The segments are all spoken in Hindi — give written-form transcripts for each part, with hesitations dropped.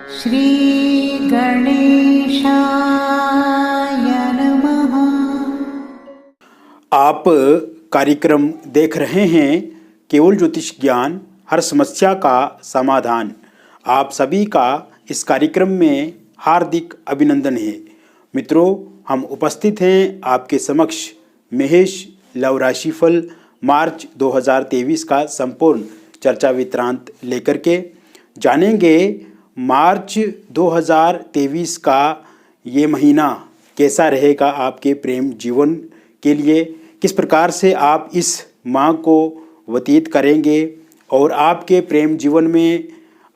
श्री गणेशाय नमः। आप कार्यक्रम देख रहे हैं केवल ज्योतिष ज्ञान, हर समस्या का समाधान। आप सभी का इस कार्यक्रम में हार्दिक अभिनंदन है। मित्रों, हम उपस्थित हैं आपके समक्ष महेश लव राशिफल मार्च 2023 का संपूर्ण चर्चा वितरांत लेकर के जानेंगे मार्च 2023 का ये महीना कैसा रहेगा आपके प्रेम जीवन के लिए, किस प्रकार से आप इस माह को व्यतीत करेंगे और आपके प्रेम जीवन में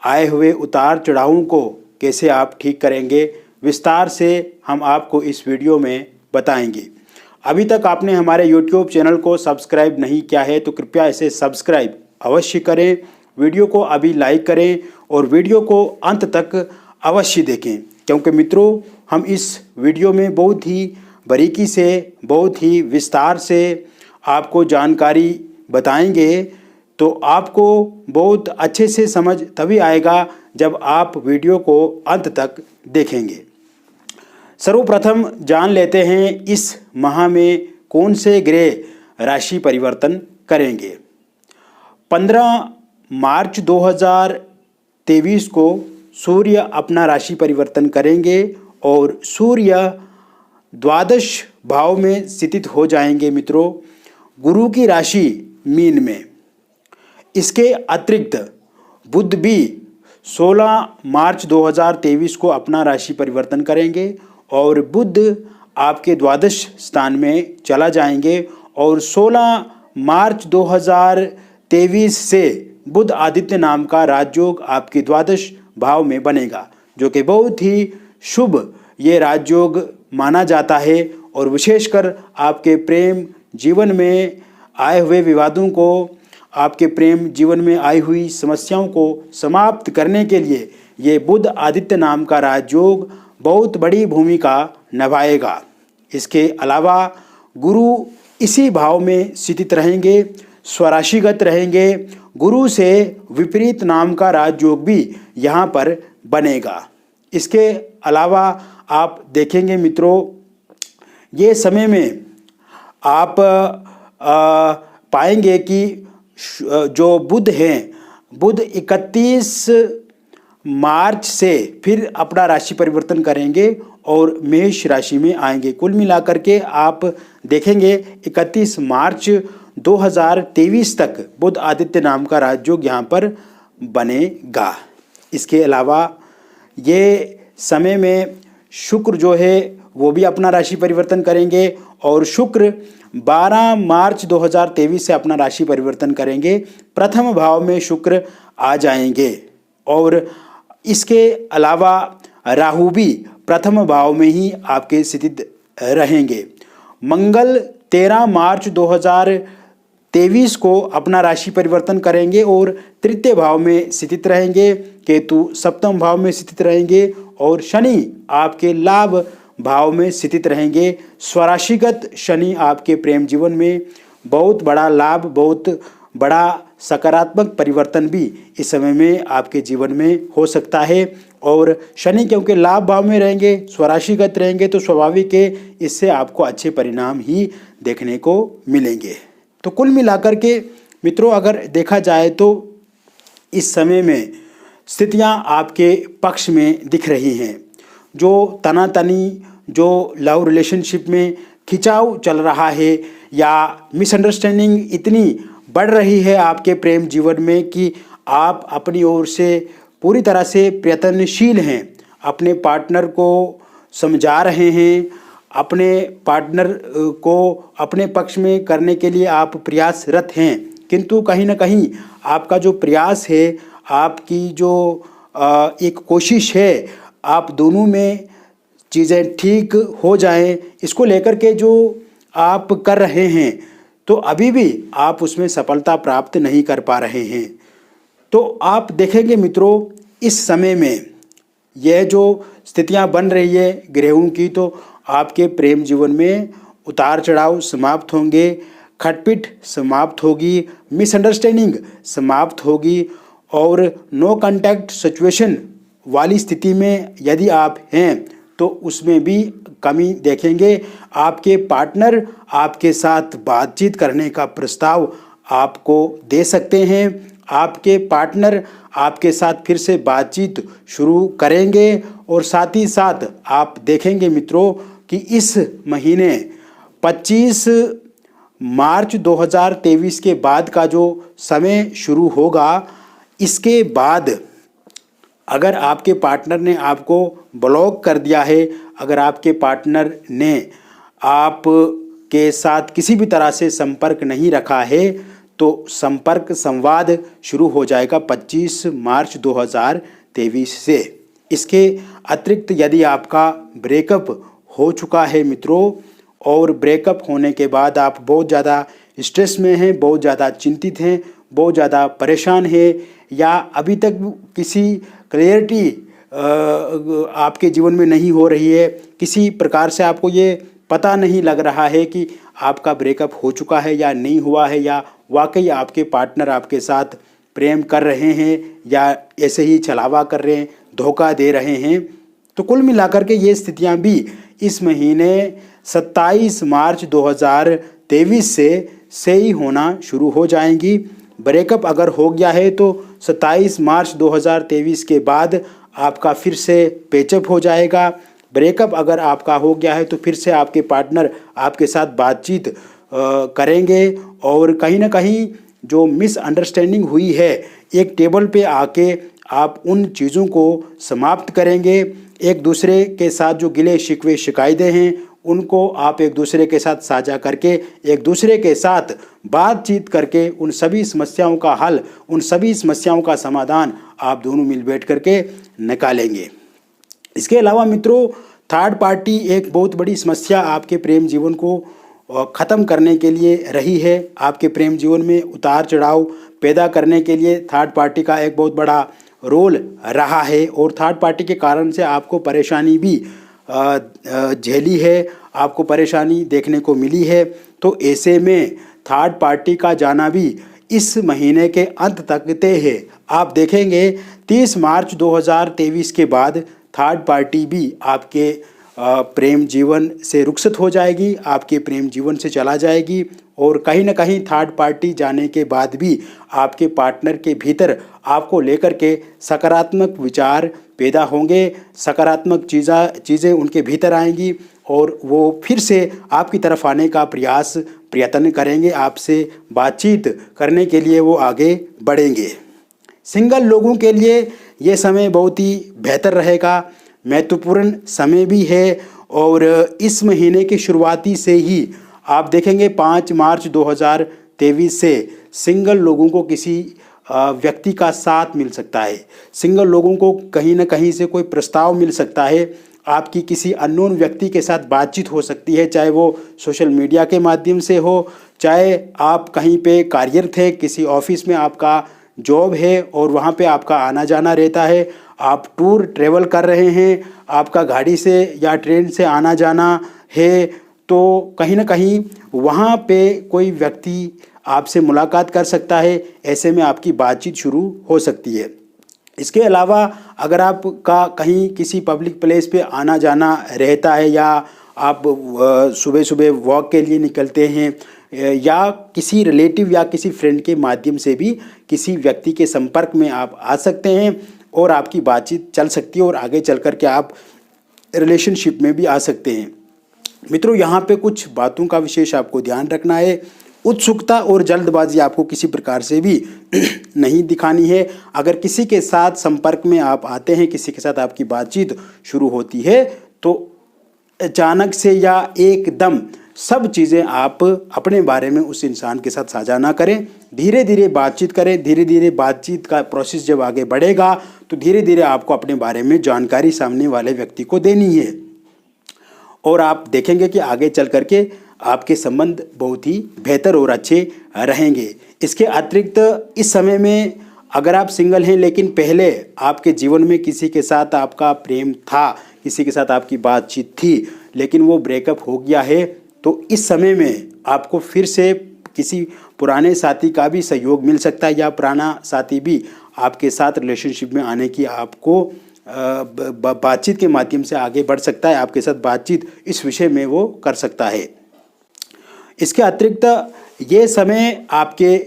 आए हुए उतार चढ़ावों को कैसे आप ठीक करेंगे, विस्तार से हम आपको इस वीडियो में बताएंगे। अभी तक आपने हमारे YouTube चैनल को सब्सक्राइब नहीं किया है तो कृपया इसे सब्सक्राइब अवश्य करें, वीडियो को अभी लाइक करें और वीडियो को अंत तक अवश्य देखें, क्योंकि मित्रों हम इस वीडियो में बहुत ही बारीकी से, बहुत ही विस्तार से आपको जानकारी बताएंगे। तो आपको बहुत अच्छे से समझ तभी आएगा जब आप वीडियो को अंत तक देखेंगे। सर्वप्रथम जान लेते हैं इस माह में कौन से ग्रह राशि परिवर्तन करेंगे। 15 मार्च 2023 को सूर्य अपना राशि परिवर्तन करेंगे और सूर्य द्वादश भाव में स्थित हो जाएंगे मित्रों, गुरु की राशि मीन में। इसके अतिरिक्त बुध भी 16 मार्च 2023 को अपना राशि परिवर्तन करेंगे और बुध आपके द्वादश स्थान में चला जाएंगे और 16 मार्च 2023 से बुध आदित्य नाम का राजयोग आपके द्वादश भाव में बनेगा, जो कि बहुत ही शुभ ये राजयोग माना जाता है और विशेषकर आपके प्रेम जीवन में आए हुए विवादों को, आपके प्रेम जीवन में आई हुई समस्याओं को समाप्त करने के लिए ये बुध आदित्य नाम का राजयोग बहुत बड़ी भूमिका निभाएगा। इसके अलावा गुरु इसी भाव में स्थित रहेंगे, स्वराशिगत रहेंगे। गुरु से विपरीत नाम का राजयोग भी यहाँ पर बनेगा। इसके अलावा आप देखेंगे मित्रों, ये समय में आप पाएंगे कि जो बुध हैं, बुध 31 मार्च से फिर अपना राशि परिवर्तन करेंगे और मेष राशि में आएंगे। कुल मिलाकर के आप देखेंगे 31 मार्च 2023 तक बुध आदित्य नाम का राजयोग यहाँ पर बनेगा। इसके अलावा ये समय में शुक्र जो है वो भी अपना राशि परिवर्तन करेंगे और शुक्र 12 मार्च 2023 से अपना राशि परिवर्तन करेंगे। प्रथम भाव में शुक्र आ जाएंगे और इसके अलावा राहु भी प्रथम भाव में ही आपके स्थित रहेंगे। मंगल 13 मार्च 2023 को अपना राशि परिवर्तन करेंगे और तृतीय भाव में स्थित रहेंगे। केतु सप्तम भाव में स्थित रहेंगे और शनि आपके लाभ भाव में स्थित रहेंगे। स्वराशिगत शनि आपके प्रेम जीवन में बहुत बड़ा लाभ, बहुत बड़ा सकारात्मक परिवर्तन भी इस समय में आपके जीवन में हो सकता है। और शनि क्योंकि लाभ भाव में रहेंगे, स्वराशिगत रहेंगे, तो स्वाभाविक है इससे आपको अच्छे परिणाम ही देखने को मिलेंगे। तो कुल मिलाकर के मित्रों अगर देखा जाए तो इस समय में स्थितियां आपके पक्ष में दिख रही हैं। जो तनातनी, जो लव रिलेशनशिप में खिंचाव चल रहा है या मिसअंडरस्टैंडिंग इतनी बढ़ रही है आपके प्रेम जीवन में कि आप अपनी ओर से पूरी तरह से प्रयत्नशील हैं, अपने पार्टनर को समझा रहे हैं, अपने पार्टनर को अपने पक्ष में करने के लिए आप प्रयासरत हैं, किंतु कहीं ना कहीं आपका जो प्रयास है, आपकी जो एक कोशिश है, आप दोनों में चीज़ें ठीक हो जाएं, इसको लेकर के जो आप कर रहे हैं, तो अभी भी आप उसमें सफलता प्राप्त नहीं कर पा रहे हैं। तो आप देखेंगे मित्रों इस समय में यह जो स्थितियां बन रही है ग्रहों की, तो आपके प्रेम जीवन में उतार चढ़ाव समाप्त होंगे, खटपिट समाप्त होगी, मिसअंडरस्टैंडिंग समाप्त होगी और नो कांटेक्ट सिचुएशन वाली स्थिति में यदि आप हैं तो उसमें भी कमी देखेंगे। आपके पार्टनर आपके साथ बातचीत करने का प्रस्ताव आपको दे सकते हैं। आपके पार्टनर आपके साथ फिर से बातचीत शुरू करेंगे और साथ ही साथ आप देखेंगे मित्रों कि इस महीने 25 मार्च 2023 के बाद का जो समय शुरू होगा, इसके बाद अगर आपके पार्टनर ने आपको ब्लॉक कर दिया है, अगर आपके पार्टनर ने आपके साथ किसी भी तरह से संपर्क नहीं रखा है, तो संपर्क संवाद शुरू हो जाएगा 25 मार्च 2023 से। इसके अतिरिक्त यदि आपका ब्रेकअप हो चुका है मित्रों, और ब्रेकअप होने के बाद आप बहुत ज़्यादा स्ट्रेस में हैं, बहुत ज़्यादा चिंतित हैं, बहुत ज़्यादा परेशान हैं, या अभी तक किसी क्लैरिटी आपके जीवन में नहीं हो रही है, किसी प्रकार से आपको ये पता नहीं लग रहा है कि आपका ब्रेकअप हो चुका है या नहीं हुआ है, या वाकई आपके पार्टनर आपके साथ प्रेम कर रहे हैं या ऐसे ही छलावा कर रहे हैं, धोखा दे रहे हैं, तो कुल मिलाकर के ये स्थितियां भी इस महीने 27 मार्च 2023 से ही होना शुरू हो जाएंगी। ब्रेकअप अगर हो गया है तो 27 मार्च 2023 के बाद आपका फिर से पेचअप हो जाएगा। ब्रेकअप अगर आपका हो गया है तो फिर से आपके पार्टनर आपके साथ बातचीत करेंगे, और कहीं ना कहीं जो मिसअंडरस्टैंडिंग हुई है, एक टेबल पे आके आप उन चीज़ों को समाप्त करेंगे। एक दूसरे के साथ जो गिले शिकवे शिकायतें हैं उनको आप एक दूसरे के साथ साझा करके, एक दूसरे के साथ बातचीत करके उन सभी समस्याओं का हल, उन सभी समस्याओं का समाधान आप दोनों मिल बैठ करके निकालेंगे। इसके अलावा मित्रों, थर्ड पार्टी एक बहुत बड़ी समस्या आपके प्रेम जीवन को ख़त्म करने के लिए रही है। आपके प्रेम जीवन में उतार चढ़ाव पैदा करने के लिए थर्ड पार्टी का एक बहुत बड़ा रोल रहा है, और थर्ड पार्टी के कारण से आपको परेशानी भी झेली है, आपको परेशानी देखने को मिली है। तो ऐसे में थर्ड पार्टी का जाना भी इस महीने के अंत तक तय है। आप देखेंगे 30 मार्च 2023 के बाद थर्ड पार्टी भी आपके प्रेम जीवन से रुखसत हो जाएगी, आपके प्रेम जीवन से चला जाएगी, और कहीं ना कहीं थर्ड पार्टी जाने के बाद भी आपके पार्टनर के भीतर आपको लेकर के सकारात्मक विचार पैदा होंगे, सकारात्मक चीज़ें उनके भीतर आएंगी, और वो फिर से आपकी तरफ आने का प्रयत्न करेंगे, आपसे बातचीत करने के लिए वो आगे बढ़ेंगे। सिंगल लोगों के लिए ये समय बहुत ही बेहतर रहेगा, महत्वपूर्ण समय भी है, और इस महीने की शुरुआती से ही आप देखेंगे 5 मार्च 2023 से सिंगल लोगों को किसी व्यक्ति का साथ मिल सकता है। सिंगल लोगों को कहीं ना कहीं से कोई प्रस्ताव मिल सकता है, आपकी किसी अननोन व्यक्ति के साथ बातचीत हो सकती है, चाहे वो सोशल मीडिया के माध्यम से हो, चाहे आप कहीं पे कार्यरत है, किसी ऑफिस में आपका जॉब है और वहाँ पे आपका आना जाना रहता है, आप टूर ट्रेवल कर रहे हैं, आपका गाड़ी से या ट्रेन से आना जाना है, तो कहीं ना कहीं वहाँ पे कोई व्यक्ति आपसे मुलाकात कर सकता है। ऐसे में आपकी बातचीत शुरू हो सकती है। इसके अलावा अगर आपका कहीं किसी पब्लिक प्लेस पे आना जाना रहता है, या आप सुबह सुबह वॉक के लिए निकलते हैं, या किसी रिलेटिव या किसी फ्रेंड के माध्यम से भी किसी व्यक्ति के संपर्क में आप आ सकते हैं, और आपकी बातचीत चल सकती है, और आगे चल कर के आप रिलेशनशिप में भी आ सकते हैं। मित्रों, यहाँ पे कुछ बातों का विशेष आपको ध्यान रखना है। उत्सुकता और जल्दबाजी आपको किसी प्रकार से भी नहीं दिखानी है। अगर किसी के साथ संपर्क में आप आते हैं, किसी के साथ आपकी बातचीत शुरू होती है, तो अचानक से या एकदम सब चीज़ें आप अपने बारे में उस इंसान के साथ साझा ना करें। धीरे धीरे बातचीत करें। धीरे धीरे बातचीत का प्रोसेस जब आगे बढ़ेगा तो धीरे धीरे आपको अपने बारे में जानकारी सामने वाले व्यक्ति को देनी है, और आप देखेंगे कि आगे चल करके आपके संबंध बहुत ही बेहतर और अच्छे रहेंगे। इसके अतिरिक्त इस समय में अगर आप सिंगल हैं लेकिन पहले आपके जीवन में किसी के साथ आपका प्रेम था, किसी के साथ आपकी बातचीत थी, लेकिन वो ब्रेकअप हो गया है, तो इस समय में आपको फिर से किसी पुराने साथी का भी सहयोग मिल सकता है, या पुराना साथी भी आपके साथ रिलेशनशिप में आने की आपको बातचीत के माध्यम से आगे बढ़ सकता है, आपके साथ बातचीत इस विषय में वो कर सकता है। इसके अतिरिक्त ये समय आपके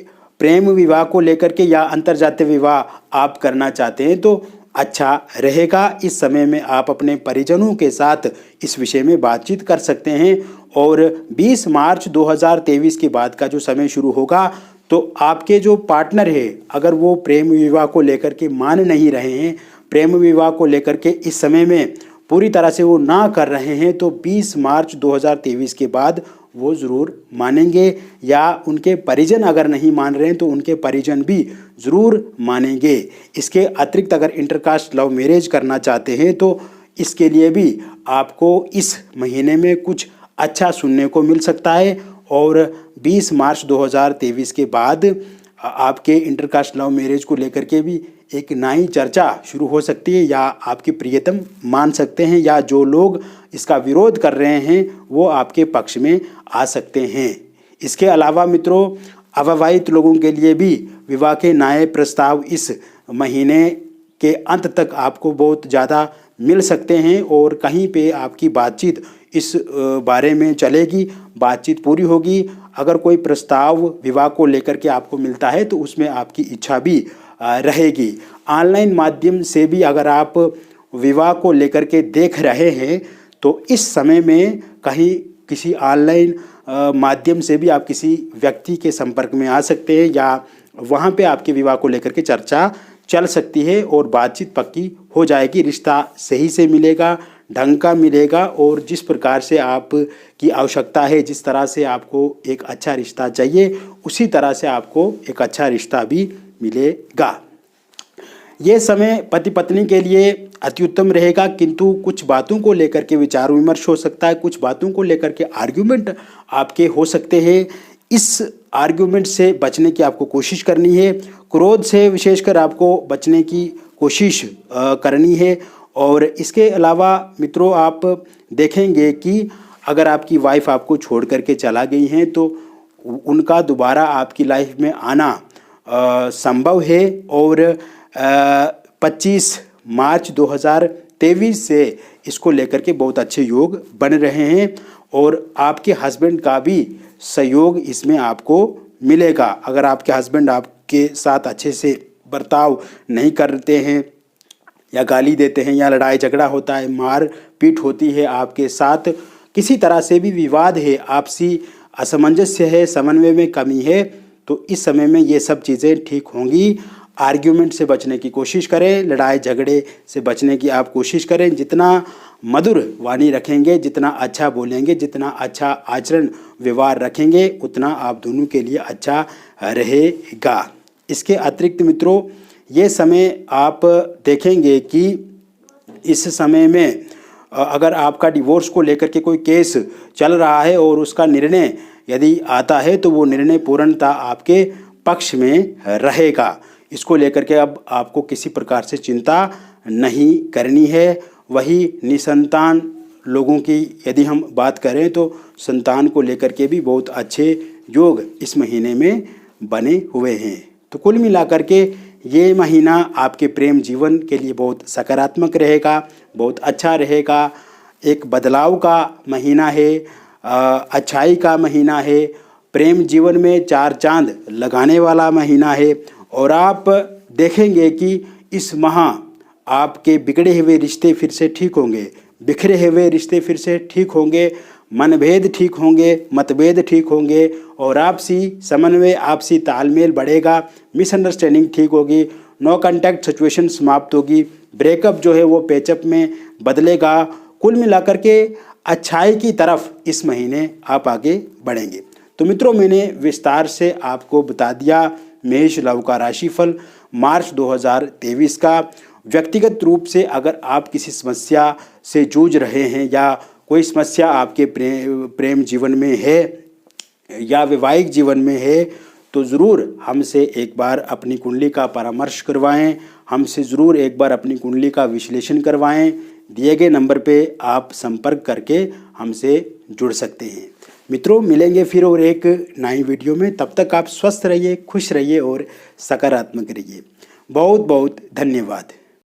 प्रेम विवाह को लेकर के या अंतर्जातीय विवाह आप करना चाहते हैं तो अच्छा रहेगा। इस समय में आप अपने परिजनों के साथ इस विषय में बातचीत कर सकते हैं। और 20 मार्च 2023 के बाद का जो समय शुरू होगा तो आपके जो पार्टनर है, अगर वो प्रेम विवाह को लेकर के मान नहीं रहे हैं, प्रेम विवाह को लेकर के इस समय में पूरी तरह से वो ना कर रहे हैं, तो 20 मार्च 2023 के बाद वो ज़रूर मानेंगे। या उनके परिजन अगर नहीं मान रहे हैं तो उनके परिजन भी ज़रूर मानेंगे। इसके अतिरिक्त अगर इंटरकास्ट लव मैरिज करना चाहते हैं तो इसके लिए भी आपको इस महीने में कुछ अच्छा सुनने को मिल सकता है। और 20 मार्च 2023 के बाद आपके इंटरकास्ट लव मैरिज को लेकर के भी एक नई चर्चा शुरू हो सकती है, या आपके प्रियतम मान सकते हैं, या जो लोग इसका विरोध कर रहे हैं वो आपके पक्ष में आ सकते हैं। इसके अलावा मित्रों, अविवाहित लोगों के लिए भी विवाह के नए प्रस्ताव इस महीने के अंत तक आपको बहुत ज़्यादा मिल सकते हैं और कहीं पे आपकी बातचीत इस बारे में चलेगी, बातचीत पूरी होगी। अगर कोई प्रस्ताव विवाह को लेकर के आपको मिलता है तो उसमें आपकी इच्छा भी रहेगी। ऑनलाइन माध्यम से भी अगर आप विवाह को लेकर के देख रहे हैं तो इस समय में कहीं किसी ऑनलाइन माध्यम से भी आप किसी व्यक्ति के संपर्क में आ सकते हैं, या वहाँ पे आपके विवाह को लेकर के चर्चा चल सकती है और बातचीत पक्की हो जाएगी। रिश्ता सही से मिलेगा, ढंग का मिलेगा, और जिस प्रकार से आप की आवश्यकता है, जिस तरह से आपको एक अच्छा रिश्ता चाहिए, उसी तरह से आपको एक अच्छा रिश्ता भी मिलेगा। ये समय पति पत्नी के लिए अति उत्तम रहेगा, किंतु कुछ बातों को लेकर के विचार विमर्श हो सकता है, कुछ बातों को लेकर के आर्ग्यूमेंट आपके हो सकते हैं। इस आर्ग्यूमेंट से बचने की आपको कोशिश करनी है। क्रोध से विशेषकर आपको बचने की कोशिश करनी है। और इसके अलावा मित्रों, आप देखेंगे कि अगर आपकी वाइफ आपको छोड़ करके चला गई हैं तो उनका दोबारा आपकी लाइफ में आना संभव है। और 25 मार्च 2023 से इसको लेकर के बहुत अच्छे योग बन रहे हैं और आपके हस्बैंड का भी सहयोग इसमें आपको मिलेगा। अगर आपके हस्बैंड आपके साथ अच्छे से बर्ताव नहीं करते हैं, या गाली देते हैं, या लड़ाई झगड़ा होता है, मार पीट होती है आपके साथ, किसी तरह से भी विवाद है, आपसी असमंजस्य है, समन्वय में कमी है, तो इस समय में ये सब चीज़ें ठीक होंगी। आर्ग्यूमेंट से बचने की कोशिश करें, लड़ाई झगड़े से बचने की आप कोशिश करें। जितना मधुर वाणी रखेंगे, जितना अच्छा बोलेंगे, जितना अच्छा आचरण व्यवहार रखेंगे, उतना आप दोनों के लिए अच्छा रहेगा। इसके अतिरिक्त मित्रों, ये समय आप देखेंगे कि इस समय में अगर आपका डिवोर्स को लेकर के कोई केस चल रहा है और उसका निर्णय यदि आता है तो वो निर्णय पूर्णतः आपके पक्ष में रहेगा। इसको लेकर के अब आपको किसी प्रकार से चिंता नहीं करनी है। वही निसंतान लोगों की यदि हम बात करें तो संतान को लेकर के भी बहुत अच्छे योग इस महीने में बने हुए हैं। तो कुल मिलाकर के ये महीना आपके प्रेम जीवन के लिए बहुत सकारात्मक रहेगा, बहुत अच्छा रहेगा। एक बदलाव का महीना है, अच्छाई का महीना है, प्रेम जीवन में 4 चांद लगाने वाला महीना है। और आप देखेंगे कि इस माह आपके बिगड़े हुए रिश्ते फिर से ठीक होंगे, बिखरे हुए रिश्ते फिर से ठीक होंगे, मनभेद ठीक होंगे, मतभेद ठीक होंगे, और आपसी समन्वय, आपसी तालमेल बढ़ेगा, मिसअंडरस्टैंडिंग ठीक होगी, नो कॉन्टैक्ट सिचुएशन समाप्त होगी, ब्रेकअप जो है वो पैचअप में बदलेगा। कुल मिलाकर के अच्छाई की तरफ इस महीने आप आगे बढ़ेंगे। तो मित्रों, मैंने विस्तार से आपको बता दिया मेष लव का राशिफल मार्च 2023 का। व्यक्तिगत रूप से अगर आप किसी समस्या से जूझ रहे हैं, या कोई समस्या आपके प्रेम जीवन में है या वैवाहिक जीवन में है, तो ज़रूर हमसे एक बार अपनी कुंडली का परामर्श करवाएं, हमसे ज़रूर एक बार अपनी कुंडली का विश्लेषण करवाएं। दिए गए नंबर पे आप संपर्क करके हमसे जुड़ सकते हैं। मित्रों, मिलेंगे फिर और एक नई वीडियो में। तब तक आप स्वस्थ रहिए, खुश रहिए और सकारात्मक रहिए। बहुत बहुत धन्यवाद।